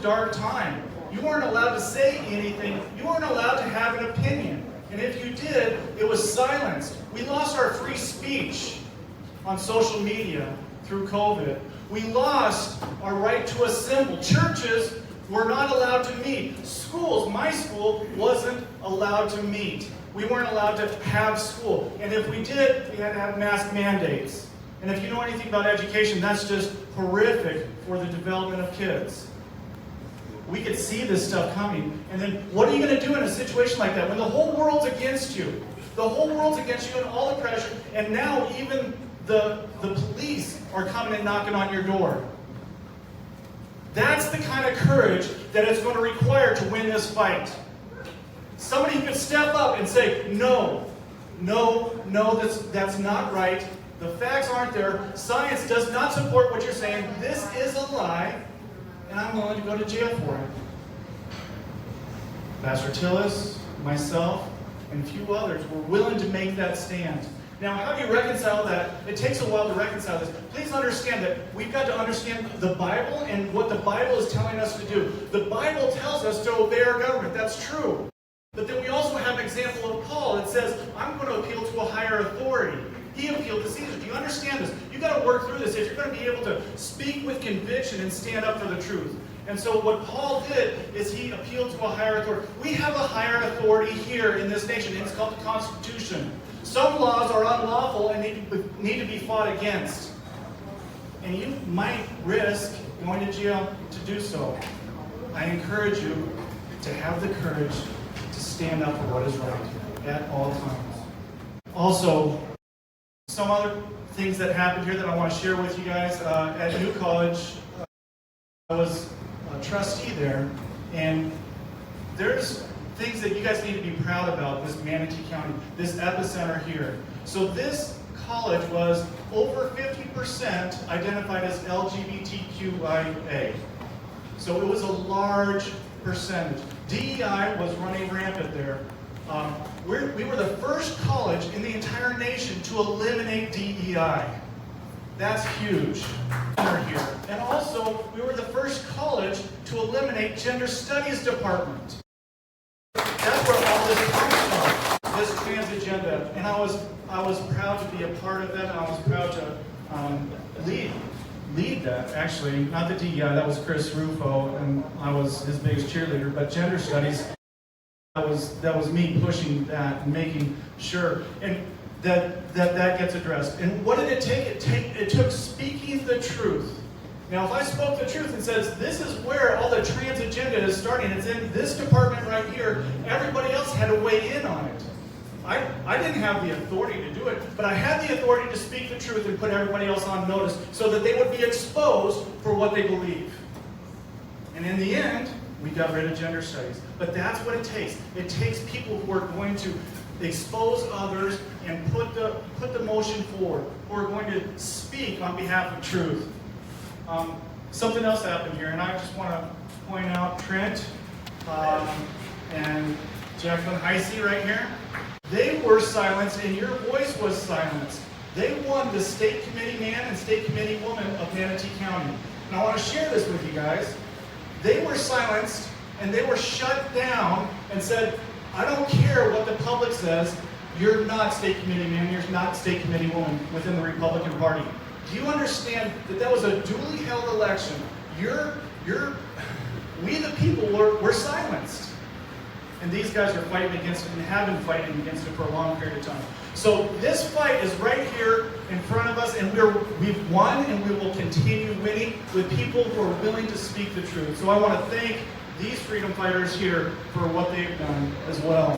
dark time. You weren't allowed to say anything. You weren't allowed to have an opinion. And if you did, it was silenced. We lost our free speech on social media through COVID. We lost our right to assemble. Churches were not allowed to meet. Schools, my school, wasn't allowed to meet. We weren't allowed to have school. And if we did, we had to have mask mandates. And if you know anything about education, that's just horrific for the development of kids. We could see this stuff coming. And then what are you going to do in a situation like that when the whole world's against you? The whole world's against you and all the pressure. And now even the police are coming and knocking on your door. That's the kind of courage that it's going to require to win this fight. Somebody who can step up and say, no, that's not right. The facts aren't there. Science does not support what you're saying. This is a lie, and I'm willing to go to jail for it. Pastor Tillis, myself, and a few others were willing to make that stand. Now, how do you reconcile that? It takes a while to reconcile this. Please understand that we've got to understand the Bible and what the Bible is telling us to do. The Bible tells us to obey our government. That's true. But then we also have an example of Paul that says, I'm going to appeal to a higher authority. He appealed to Caesar. Do you understand this? You've got to work through this if you're going to be able to speak with conviction and stand up for the truth. And so what Paul did is he appealed to a higher authority. We have a higher authority here in this nation. It's called the Constitution. Some laws are unlawful and need to be fought against. And you might risk going to jail to do so. I encourage you to have the courage to stand up for what is right at all times. Also, some other things that happened here that I want to share with you guys. At New College, I was a trustee there, and there's things that you guys need to be proud about, this Manatee County, this epicenter here. So this college was over 50% identified as LGBTQIA. So it was a large percentage. DEI was running rampant there. We were the first college in the entire nation to eliminate DEI. That's huge. Here. And also, we were the first college to eliminate gender studies department. That's where all this comes from, this trans agenda. And I was proud to be a part of that, and I was proud to lead that, actually. Not the DEI, that was Chris Rufo, and I was his biggest cheerleader, but gender studies, that was me pushing that and making sure and that gets addressed. And what did it take? It took speaking the truth. Now, if I spoke the truth and says, this is where all the trans agenda is starting, it's in this department right here, everybody else had to weigh in on it. I didn't have the authority to do it, but I had the authority to speak the truth and put everybody else on notice so that they would be exposed for what they believe. And in the end, we got rid of gender studies. But that's what it takes. It takes people who are going to expose others and put the motion forward, who are going to speak on behalf of truth. Something else happened here, and I just want to point out Trent and Jacqueline Heisey right here. They were silenced, and your voice was silenced. They won the state committee man and state committee woman of Manatee County. And I want to share this with you guys. They were silenced, and they were shut down and said, I don't care what the public says, you're not state committee man, you're not state committee woman within the Republican Party. Do you understand that that was a duly held election? We the people were silenced. And these guys are fighting against it and have been fighting against it for a long period of time. So this fight is right here in front of us, and we've won, and we will continue winning with people who are willing to speak the truth. So I want to thank these freedom fighters here for what they've done as well.